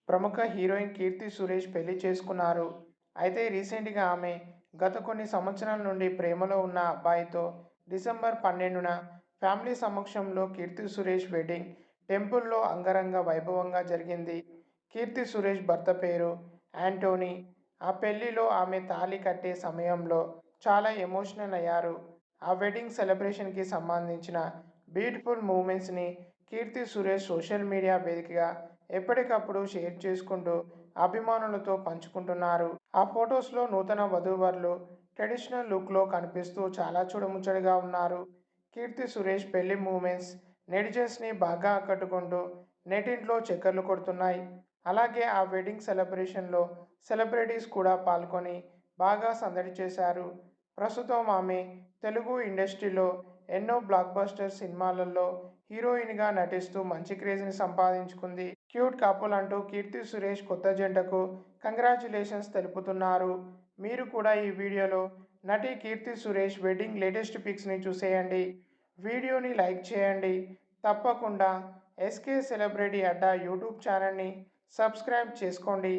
ప్రముఖ హీరోయిన్ కీర్తి సురేష్ పెళ్లి చేసుకున్నారు. అయితే రీసెంట్‌గా ఆమె గత కొన్ని సంవత్సరాల నుండి ప్రేమలో ఉన్న అబ్బాయితో డిసెంబర్ 12న ఫ్యామిలీ సమక్షంలో కీర్తి సురేష్ వెడ్డింగ్ టెంపుల్‌లో అంగరంగ వైభవంగా జరిగింది. కీర్తి సురేష్ భర్త పేరు యాంటోనీ. ఆ పెళ్లిలో ఆమె తాళి కట్టే సమయంలో చాలా ఎమోషనల్ అయ్యారు. ఆ వెడ్డింగ్ సెలబ్రేషన్‌కి సంబంధించిన beautiful మూమెంట్స్‌ని Keerthy Suresh social media వేదికగా ఎప్పటికప్పుడు షేర్ చేసుకుంటూ అభిమానులతో పంచుకుంటున్నారు. ఆ ఫొటోస్‌లో నూతన వధూవరులు ట్రెడిషనల్ లుక్‌లో కనిపిస్తూ చాలా చూడముచ్చటగా ఉన్నారు. కీర్తి సురేష్ పెళ్లి మూమెంట్స్ నెటిజన్స్‌ని బాగా ఆకట్టుకుంటూ నెట్టింట్లో చక్కర్లు కొడుతున్నాయి. అలాగే ఆ వెడ్డింగ్ సెలబ్రేషన్‌లో సెలబ్రిటీస్ కూడా పాల్గొని బాగా సందడి చేశారు. ప్రస్తుతం ఆమె తెలుగు ఇండస్ట్రీలో ఎన్నో బ్లాక్ బస్టర్ సినిమాలలో హీరోయిన్‌గా నటిస్తూ మంచి క్రేజ్‌ని సంపాదించుకుంది. క్యూట్ కపుల్ అంటూ కీర్తి సురేష్ కొత్త జంటకు కంగ్రాచ్యులేషన్స్ తెలుపుతున్నారు. మీరు కూడా ఈ వీడియోలో నటి కీర్తి సురేష్ వెడ్డింగ్ లేటెస్ట్ పిక్స్‌ని చూసేయండి. వీడియోని లైక్ చేయండి. తప్పకుండా ఎస్కే సెలబ్రిటీ అడ్డా యూట్యూబ్ ఛానల్‌ని సబ్స్క్రైబ్ చేసుకోండి.